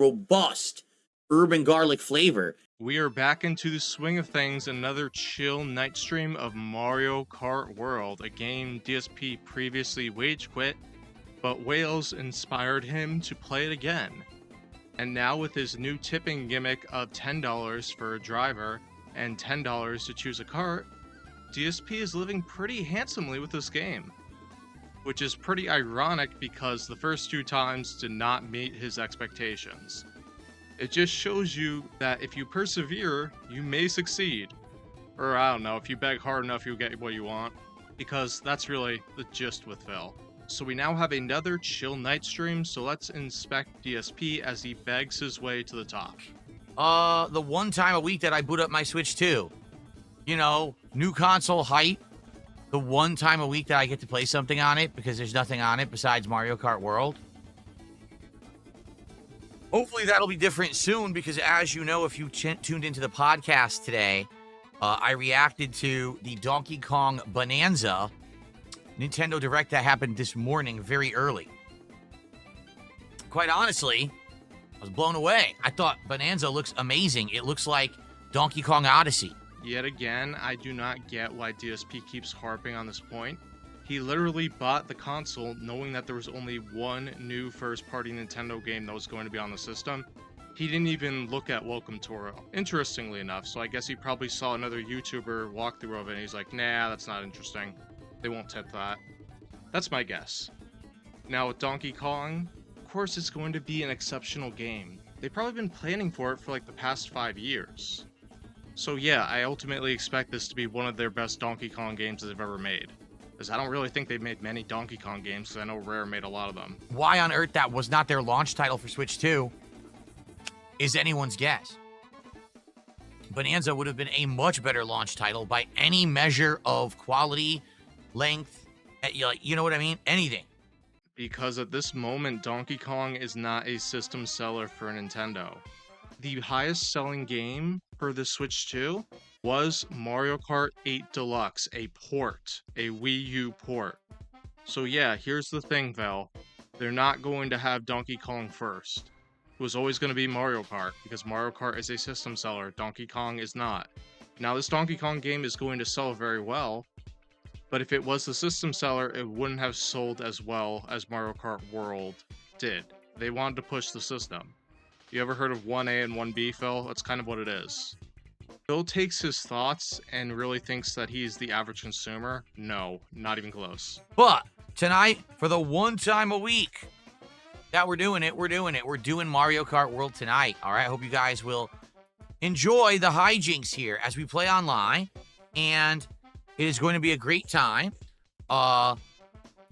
robust urban garlic flavor. We are back into the swing of things, another chill night stream of Mario Kart World, a game DSP previously wage quit, but Wales inspired him to play it again. And now with his new tipping gimmick of $10 for a driver and $10 to choose a cart, DSP is living pretty handsomely with this game. Which is pretty ironic because the first 2 times did not meet his expectations. It just shows you that if you persevere, you may succeed. Or I don't know, if you beg hard enough, you'll get what you want. Because that's really the gist with Phil. So we now have another chill night stream, so let's inspect DSP as he begs his way to the top. The one time a week that I boot up my Switch 2. You know, new console hype. The one time a week that I get to play something on it because there's nothing on it besides Mario Kart World. Hopefully that'll be different soon because as you know, if you tuned into the podcast today, I reacted to the Donkey Kong Bonanza Nintendo Direct that happened this morning very early. Quite honestly, I was blown away. I thought Bonanza looks amazing. It looks like Donkey Kong Odyssey. Yet again, I do not get why DSP keeps harping on this point. He literally bought the console knowing that there was only one new first-party Nintendo game that was going to be on the system. He didn't even look at Welcome Toro, interestingly enough, so I guess he probably saw another YouTuber walkthrough of it and he's like, nah, that's not interesting. They won't tip that. That's my guess. Now with Donkey Kong, of course it's going to be an exceptional game. They've probably been planning for it for like the past 5 years. So yeah, I ultimately expect this to be one of their best Donkey Kong games that they've ever made. Because I don't really think they've made many Donkey Kong games, because I know Rare made a lot of them. Why on earth that was not their launch title for Switch 2 is anyone's guess. Bonanza would have been a much better launch title by any measure of quality, length, you know what I mean? Anything. Because at this moment, Donkey Kong is not a system seller for Nintendo. The highest selling game for the Switch 2 was Mario Kart 8 Deluxe, a port, a Wii U port. So yeah, here's the thing, Val. They're not going to have Donkey Kong first. It was always going to be Mario Kart, because Mario Kart is a system seller, Donkey Kong is not. Now this Donkey Kong game is going to sell very well, but if it was the system seller, it wouldn't have sold as well as Mario Kart World did. They wanted to push the system. You ever heard of 1A and 1B, Phil? That's kind of what it is. Phil takes his thoughts and really thinks that he's the average consumer. No, not even close. But tonight, for the one time a week that we're doing it. We're doing Mario Kart World tonight. All right, I hope you guys will enjoy the hijinks here as we play online. And it is going to be a great time. All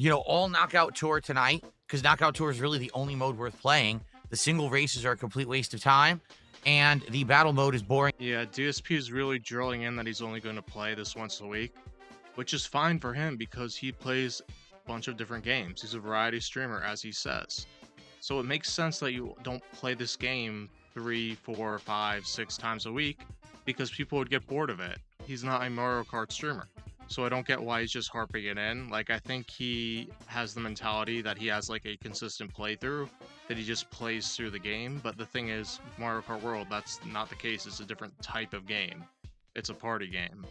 Knockout Tour tonight, because Knockout Tour is really the only mode worth playing. The single races are a complete waste of time, and the battle mode is boring. Yeah, DSP is really drilling in that he's only going to play this once a week, which is fine for him because he plays a bunch of different games. He's a variety streamer, as he says. So it makes sense that you don't play this game 3, 4, 5, 6 times a week because people would get bored of it. He's not a Mario Kart streamer. So I don't get why he's just harping it in. Like, I think he has the mentality that he has, like, a consistent playthrough, that he just plays through the game. But the thing is, Mario Kart World, that's not the case. It's a different type of game. It's a party game.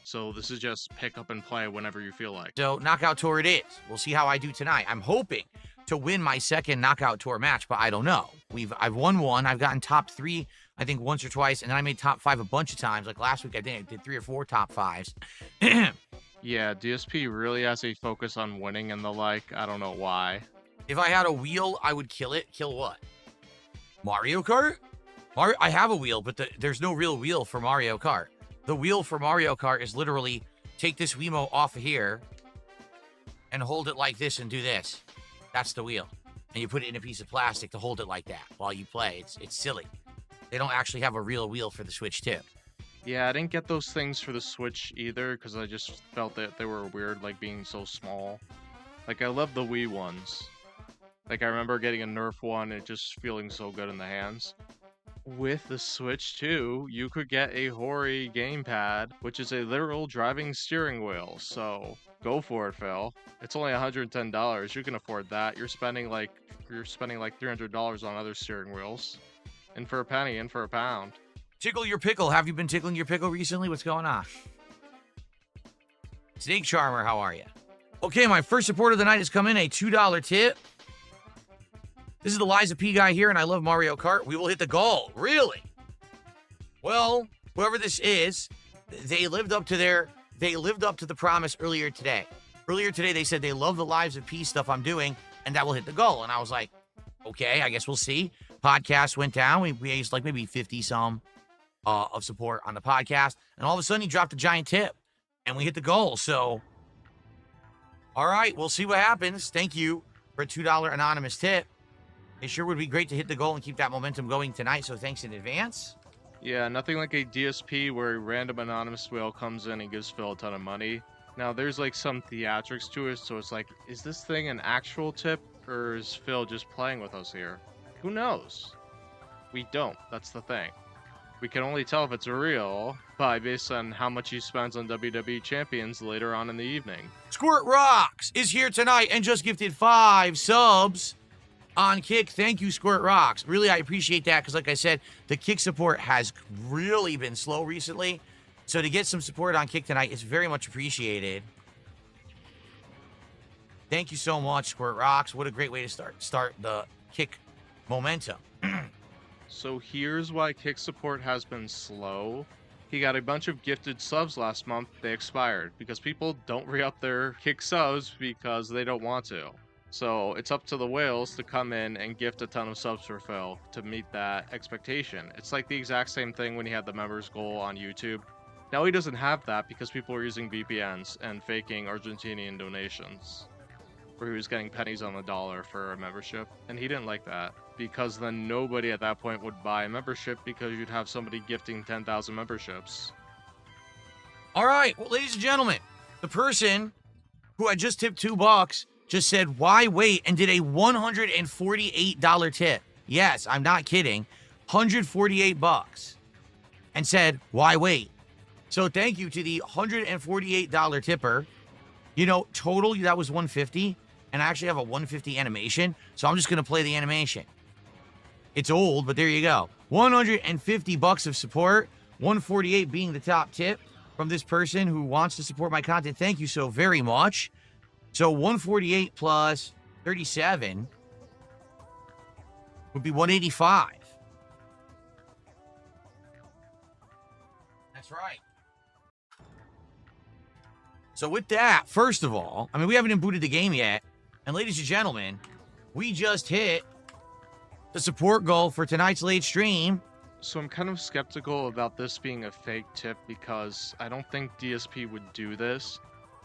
So this is just pick up and play whenever you feel like. So Knockout Tour it is. We'll see how I do tonight. I'm hoping to win my second Knockout Tour match, but I don't know. I've won one. I've gotten top 3, I think, once or twice, and then I made top 5 a bunch of times. Like last week, I think I did 3 or 4 top 5s. Yeah, DSP really has a focus on winning and the like. I don't know why. If I had a wheel, I would kill it. Kill what? Mario Kart? I have a wheel, but there's no real wheel for Mario Kart. The wheel for Mario Kart is literally take this Wiimote off of here and hold it like this and do this. That's the wheel. And you put it in a piece of plastic to hold it like that while you play. It's silly. They don't actually have a real wheel for the Switch 2. Yeah, I didn't get those things for the Switch either because I just felt that they were weird, like being so small. Like, I love the Wii ones. Like, I remember getting a Nerf one and just feeling so good in the hands. With the Switch 2, you could get a Hori gamepad, which is a literal driving steering wheel. So, Go for it, Phil. It's only $110. You can afford that. You're spending like $300 on other steering wheels. In for a penny, in for a pound. Tickle your pickle. Have you been tickling your pickle recently? What's going on? Snake Charmer, how are you? Okay, my first support of the night has come in, a $2 tip. This is the Liza P guy here, and I love Mario Kart. We will hit the goal. Really? Well, whoever this is, they lived up to the promise earlier today. Earlier today, they said they love the Lives of P stuff I'm doing, and that will hit the goal. And I was like, okay, I guess we'll see. Podcast went down. We raised like maybe 50-some of support on the podcast. And all of a sudden, he dropped a giant tip, and we hit the goal. So, all right, we'll see what happens. Thank you for a $2 anonymous tip. It sure would be great to hit the goal and keep that momentum going tonight, so thanks in advance. Yeah, nothing like a DSP where a random anonymous whale comes in and gives Phil a ton of money. Now, there's like some theatrics to it, so it's like, is this thing an actual tip, or is Phil just playing with us here? Who knows? We don't. That's the thing. We can only tell if it's real based on how much he spends on WWE champions later on in the evening. Squirt Rocks is here tonight and just gifted 5 subs on Kick. Thank you, Squirt Rocks. Really, I appreciate that because, like I said, the Kick support has really been slow recently. So to get some support on Kick tonight is very much appreciated. Thank you so much, Squirt Rocks. What a great way to start the Kick momentum. So here's why Kick support has been slow. He got a bunch of gifted subs last month. They expired because people don't re-up their Kick subs because they don't want to. So it's up to the whales to come in and gift a ton of subs for Phil to meet that expectation. It's like the exact same thing when he had the members goal on YouTube. Now he doesn't have that because people are using VPNs and faking Argentinian donations, where he was getting pennies on the dollar for a membership, and he didn't like that because then nobody at that point would buy a membership because you'd have somebody gifting 10,000 memberships. All right, well, ladies and gentlemen, the person who I just tipped $2 just said, why wait, and did a $148 tip. Yes, I'm not kidding. $148 and said, why wait? So thank you to the $148 tipper. You know, total, that was $150, and I actually have a $150 animation, so I'm just going to play the animation. It's old, but there you go. $150 of support, $148 being the top tip from this person who wants to support my content. Thank you so very much. So 148 plus 37 would be 185. That's right. So with that, first of all, I mean, we haven't even booted the game yet. And ladies and gentlemen, we just hit the support goal for tonight's late stream. So I'm kind of skeptical about this being a fake tip because I don't think DSP would do this.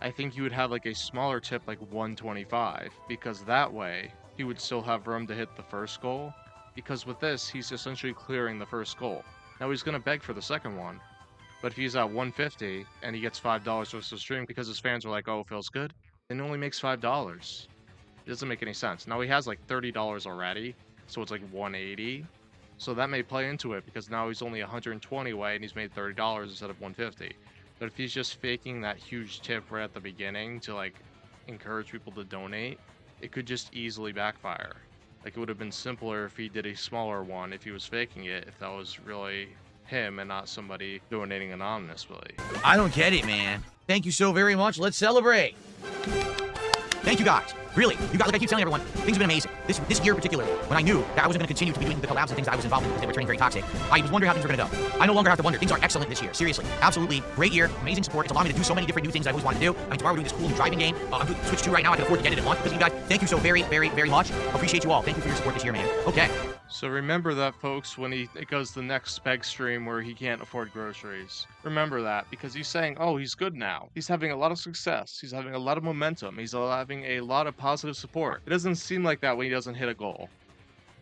I think you would have like a smaller tip like 125 because that way he would still have room to hit the first goal, because with this he's essentially clearing the first goal. Now he's going to beg for the second one, but if he's at 150 and he gets $5 for the stream because his fans are like, oh, feels good, then he only makes $5. It doesn't make any sense. Now he has like $30 already, so it's like 180. So that may play into it because now he's only 120 away and he's made $30 instead of 150. But if he's just faking that huge tip right at the beginning to like encourage people to donate, it could just easily backfire. Like, it would have been simpler if he did a smaller one if he was faking it, if that was really him and not somebody donating anonymously. I don't get it, man. Thank you so very much. Let's celebrate. Thank you, guys. Really, you guys, like I keep telling everyone, things have been amazing. This year in particular, when I knew that I wasn't going to continue to be doing the collabs and things that I was involved in because they were turning very toxic, I was wondering how things were going to go. I no longer have to wonder. Things are excellent this year. Seriously. Absolutely. Great year. Amazing support. It's allowed me to do so many different new things I always wanted to do. I mean, tomorrow we're doing this cool new driving game. I'm doing Switch 2 right now. I can afford to get it at launch because of you guys. Thank you so very, very, very much. Appreciate you all. Thank you for your support this year, man. Okay. So remember that, folks, when it goes the next spec stream where he can't afford groceries. Remember that, because he's saying, oh, he's good now. He's having a lot of success. He's having a lot of momentum. He's having a lot of positive support. It doesn't seem like that when he doesn't hit a goal.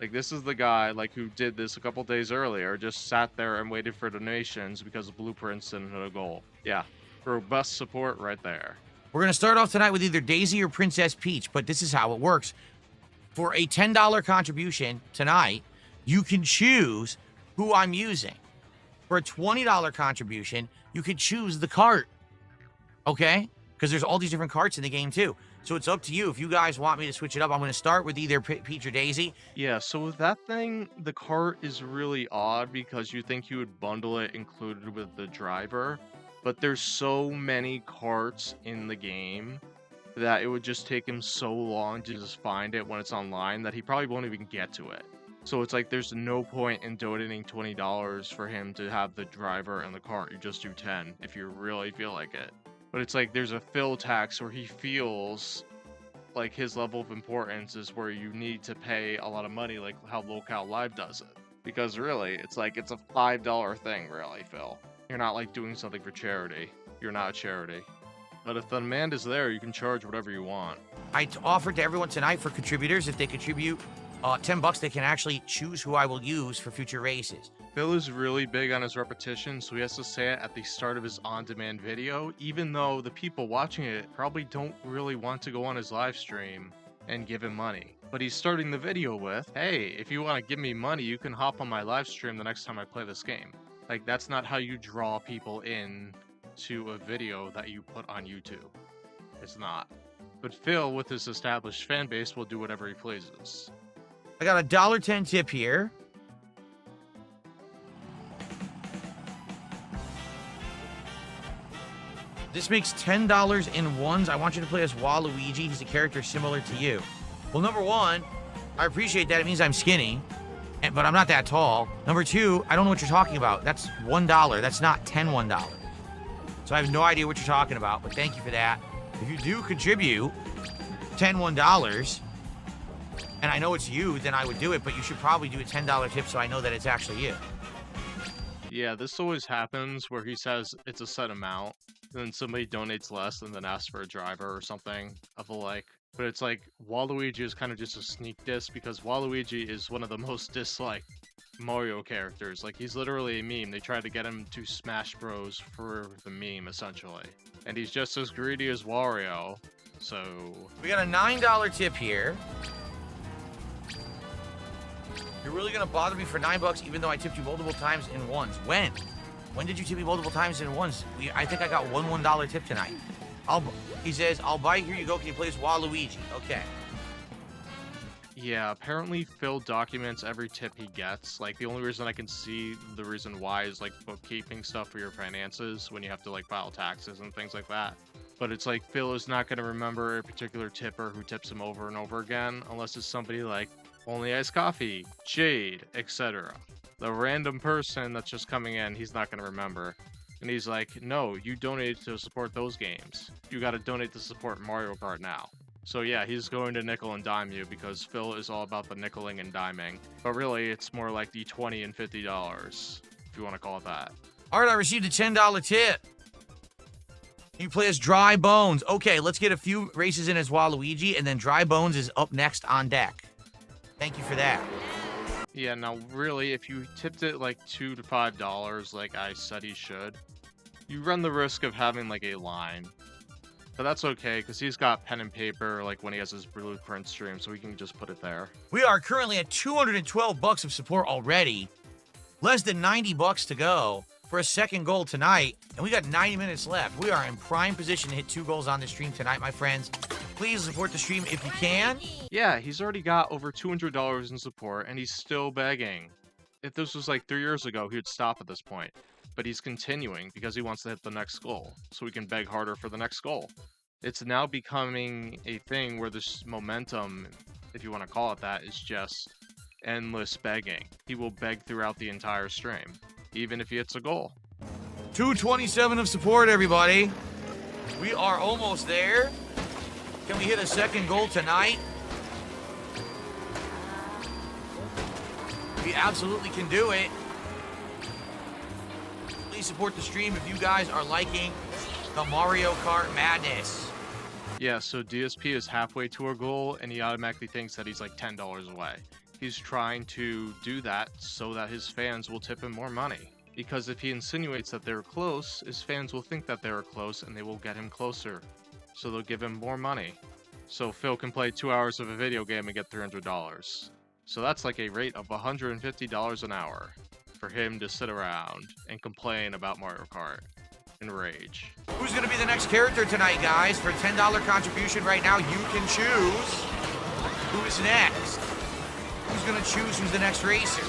Like, this is the guy, like, who did this a couple days earlier, just sat there and waited for donations because Blueprints didn't hit a goal. Yeah, robust support right there. We're going to start off tonight with either Daisy or Princess Peach, but this is how it works. For a $10 contribution tonight, you can choose who I'm using. For a $20 contribution, you can choose the cart. Okay? because there's all these different carts in the game too. So it's up to you. If you guys want me to switch it up, I'm going to start with either Peach or Daisy. Yeah, so with that thing, the cart is really odd because you think you would bundle it included with the driver, but there's so many carts in the game that it would just take him so long to just find it when it's online that he probably won't even get to it. So it's like there's no point in donating $20 for him to have the driver and the cart. You just do 10 if you really feel like it. But it's like there's a Phil tax where he feels like his level of importance is where you need to pay a lot of money, like how Locale Live does it. Because really, it's like it's a $5 thing, really, Phil. You're not like doing something for charity. You're not a charity. But if the demand is there, you can charge whatever you want. I offered to everyone tonight for contributors, if they contribute $10, they can actually choose who I will use for future races. Phil is really big on his repetition, so he has to say it at the start of his on-demand video, even though the people watching it probably don't really want to go on his live stream and give him money. But he's starting the video with, hey, if you want to give me money, you can hop on my live stream the next time I play this game. Like, that's not how you draw people in to a video that you put on YouTube. It's not. But Phil, with his established fan base, will do whatever he pleases. I got a $1.10 tip here. This makes $10 in ones. I want you to play as Waluigi. He's a character similar to you. Well, number one, I appreciate that. It means I'm skinny, but I'm not that tall. Number two, I don't know what you're talking about. That's $1. That's not $1. So I have no idea what you're talking about, but thank you for that. If you do contribute $1, and I know it's you, then I would do it, but you should probably do a $10 tip so I know that it's actually you. Yeah, this always happens where he says it's a set amount, and then somebody donates less and then asks for a driver or something of the like. But it's like, Waluigi is kind of just a sneak diss because Waluigi is one of the most disliked Mario characters. Like, he's literally a meme. They tried to get him to Smash Bros. For the meme, essentially. And he's just as greedy as Wario, so... We got a $9 tip here. You're really gonna bother me for $9 even though I tipped you multiple times in ones. When? When did you tip me multiple times in ones? I think I got one $1 tip tonight. He says, I'll buy, here you go, can you play as Waluigi? Okay. Yeah, apparently Phil documents every tip he gets. Like, the only reason I can see the reason why is, like, bookkeeping stuff for your finances when you have to, like, file taxes and things like that. But it's like, Phil is not going to remember a particular tipper who tips him over and over again, unless it's somebody like Only Iced Coffee, Jade, etc. The random person that's just coming in, he's not going to remember. And he's like, no, you donated to support those games. You got to donate to support Mario Kart now. So yeah, he's going to nickel and dime you because Phil is all about the nickeling and diming. But really, it's more like the $20 and $50, if you want to call it that. All right, I received a $10 tip. You play as Dry Bones. Okay, let's get a few races in as Waluigi, and then Dry Bones is up next on deck. Thank you for that. Yeah, now really, if you tipped it like $2 to $5, like I said he should, you run the risk of having like a line. But that's okay, because he's got pen and paper like when he has his blueprint stream, so we can just put it there. We are currently at $212 of support already. Less than $90 to go for a second goal tonight, and we got 90 minutes left. We are in prime position to hit 2 goals on the stream tonight, my friends. Please support the stream if you can. Yeah, he's already got over $200 in support, and he's still begging. If this was like 3 years ago, he would stop at this point. But he's continuing because he wants to hit the next goal, so we can beg harder for the next goal. It's now becoming a thing where this momentum, if you want to call it that, is just endless begging. He will beg throughout the entire stream, even if he hits a goal. 227 of support, everybody. We are almost there. Can we hit a second goal tonight? We absolutely can do it. Please support the stream if you guys are liking the Mario Kart madness. Yeah, so DSP is halfway to our goal, and he automatically thinks that he's like $10 away. He's trying to do that so that his fans will tip him more money. Because if he insinuates that they're close, his fans will think that they're close, and they will get him closer. So they'll give him more money. So Phil can play 2 hours of a video game and get $300. So that's like a rate of $150 an hour for him to sit around and complain about Mario Kart. and rage. Who's going to be the next character tonight, guys? For a $10 contribution right now, you can choose who is next. Who's going to choose who's the next racer?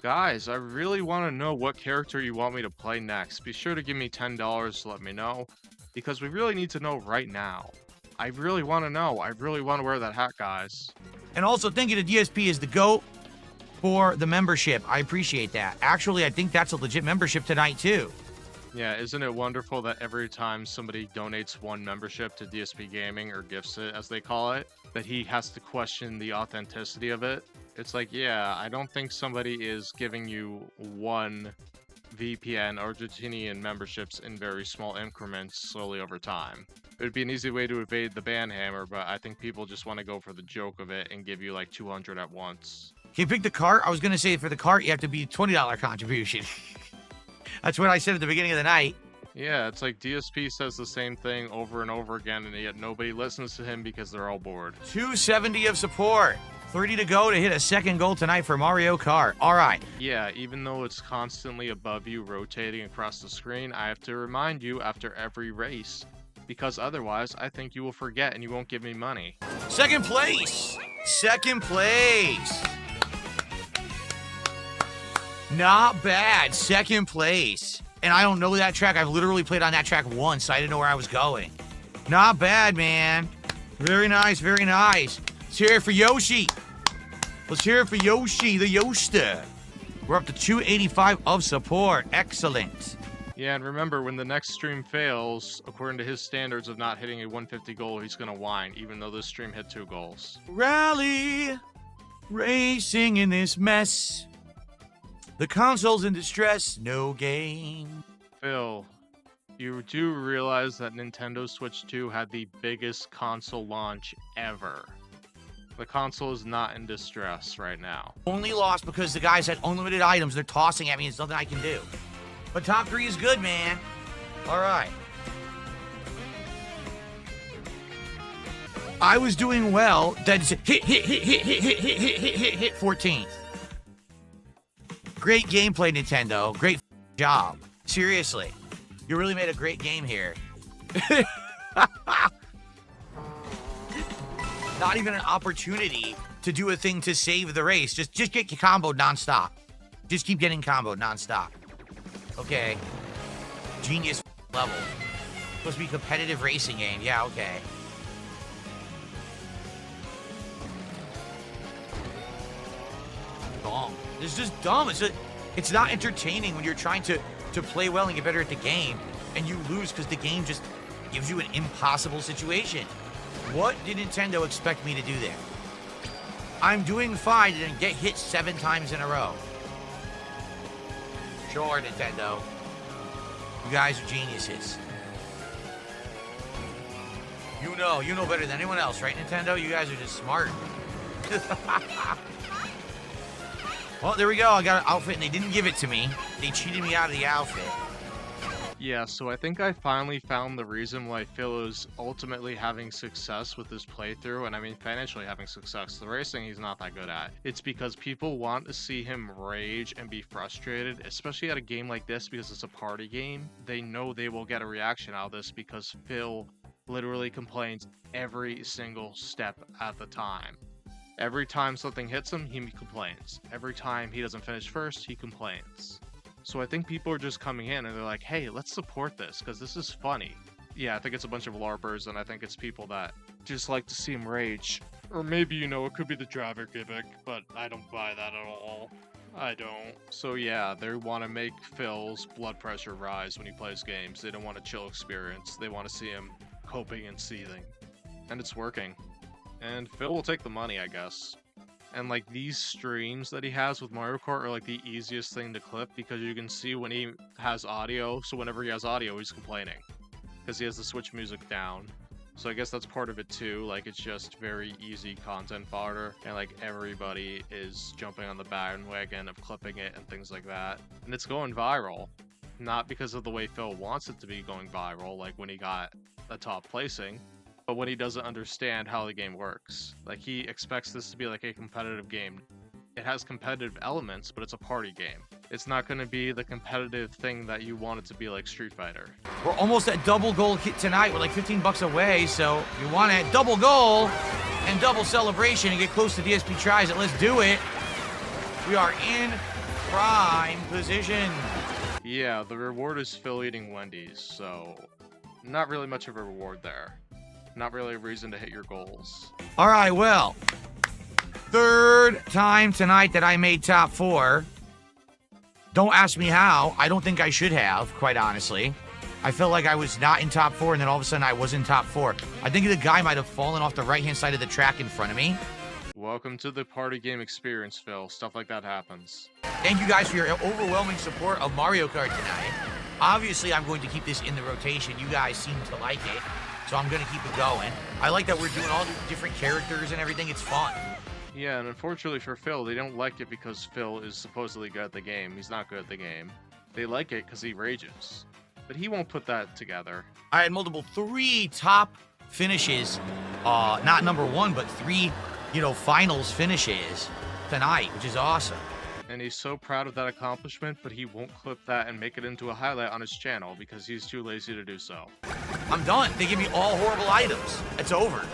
Guys, I really want to know what character you want me to play next. Be sure to give me $10 to let me know, because we really need to know right now. I really want to know. I really want to wear that hat, guys. And also, thank you to DSP is the GOAT for the membership. I appreciate that. Actually, I think that's a legit membership tonight, too. Yeah, isn't it wonderful that every time somebody donates one membership to DSPGaming, or gifts it, as they call it, that he has to question the authenticity of it? It's like, yeah, I don't think somebody is giving you one VPN Argentinian memberships in very small increments slowly over time. It would be an easy way to evade the ban hammer, but I think people just want to go for the joke of it and give you like 200 at once. Can you pick the cart? I was going to say for the cart, you have to be $20 contribution. That's what I said at the beginning of the night. Yeah, it's like DSP says the same thing over and over again, and yet nobody listens to him because they're all bored. 270 of support. 30 to go to hit a second goal tonight for Mario Kart. All right. Yeah, even though it's constantly above you rotating across the screen, I have to remind you after every race, because otherwise I think you will forget and you won't give me money. Second place. Second place. Not bad. Second place. And I don't know that track. I've literally played on that track once, so I didn't know where I was going. Not bad, man. Very nice, very nice. Let's hear it for Yoshi. Let's hear it for Yoshi, the Yoster. We're up to 285 of support. Excellent. Yeah, and remember, when the next stream fails, according to his standards of not hitting a 150 goal, he's going to whine, even though this stream hit 2 goals. Rally. Racing in this mess. The console's in distress. No game. Phil, you do realize that Nintendo Switch 2 had the biggest console launch ever. The console is not in distress right now. Only lost because the guys had unlimited items. They're tossing at me. There's nothing I can do. But top 3 is good, man. All right. I was doing well. That's hit 14th. Great gameplay, Nintendo. Great job. Seriously. You really made a great game here. Not even an opportunity to do a thing to save the race. Just get comboed nonstop. Just keep getting comboed nonstop. Okay. Genius level. Supposed to be a competitive racing game. Yeah, okay. Dumb. It's just dumb. It's not entertaining when you're trying to play well and get better at the game, and you lose because the game just gives you an impossible situation. What did Nintendo expect me to do there? I'm doing fine and get hit 7 times in a row. Sure, Nintendo. You guys are geniuses. You know better than anyone else, right, Nintendo? You guys are just smart. Well, there we go. I got an outfit, and they didn't give it to me. They cheated me out of the outfit. Yeah, so I think I finally found the reason why Phil is ultimately having success with this playthrough, and I mean financially having success. The racing he's not that good at. It's because people want to see him rage and be frustrated, especially at a game like this because it's a party game. They know they will get a reaction out of this because Phil literally complains every single step at the time. Every time something hits him, he complains. Every time he doesn't finish first, he complains. So I think people are just coming in and they're like, hey, let's support this because this is funny. Yeah, I think it's a bunch of LARPers, and I think it's people that just like to see him rage. Or maybe, it could be the driver gimmick, but I don't buy that at all. I don't. So yeah, they want to make Phil's blood pressure rise when he plays games. They don't want a chill experience. They want to see him coping and seething. And it's working. And Phil will take the money, I guess. And like these streams that he has with Mario Kart are like the easiest thing to clip because you can see when he has audio. So whenever he has audio, he's complaining because he has the Switch music down. So I guess that's part of it too. Like it's just very easy content fodder, and like everybody is jumping on the bandwagon of clipping it and things like that. And it's going viral, not because of the way Phil wants it to be going viral, like when he got a top placing, but when he doesn't understand how the game works. Like he expects this to be like a competitive game. It has competitive elements, but it's a party game. It's not going to be the competitive thing that you want it to be like Street Fighter. We're almost at double goal tonight. We're like 15 bucks away. So if you want to double goal and double celebration and get close to DSP tries it, let's do it. We are in prime position. Yeah, the reward is Phil eating Wendy's, so not really much of a reward there. Not really a reason to hit your goals. All right, well, third time tonight that I made top 4. Don't ask me how. I don't think I should have, quite honestly. I felt like I was not in top 4, and then all of a sudden I was in top 4. I think the guy might have fallen off the right-hand side of the track in front of me. Welcome to the party game experience, Phil. Stuff like that happens. Thank you guys for your overwhelming support of Mario Kart tonight. Obviously, I'm going to keep this in the rotation. You guys seem to like it, so I'm going to keep it going. I like that we're doing all the different characters and everything. It's fun. Yeah, and unfortunately for Phil, they don't like it because Phil is supposedly good at the game. He's not good at the game. They like it because he rages. But he won't put that together. I had 3 top finishes. Not number 1, but 3, finals finishes tonight, which is awesome. And he's so proud of that accomplishment, but he won't clip that and make it into a highlight on his channel because he's too lazy to do so. I'm done. They give me all horrible items. It's over.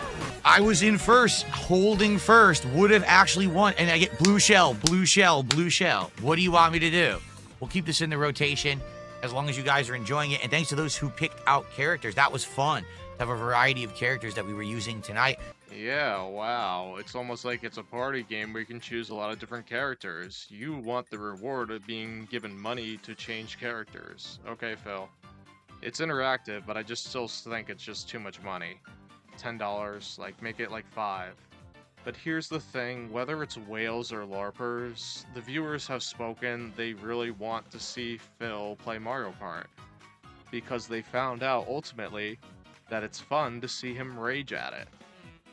I was in first, holding first, would have actually won, and I get blue shell, blue shell, blue shell. What do you want me to do? We'll keep this in the rotation as long as you guys are enjoying it, and thanks to those who picked out characters. That was fun to have a variety of characters that we were using tonight. Yeah, wow. It's almost like it's a party game where you can choose a lot of different characters. You want the reward of being given money to change characters. Okay, Phil. It's interactive, but I just still think it's just too much money. $10, like, make it like 5. But here's the thing, whether it's whales or LARPers, the viewers have spoken, they really want to see Phil play Mario Kart. Because they found out, ultimately, that it's fun to see him rage at it.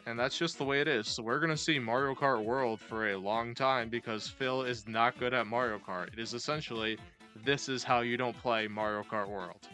And that's just the way it is. So we're going to see Mario Kart World for a long time because Phil is not good at Mario Kart. It is essentially, this is how you don't play Mario Kart World.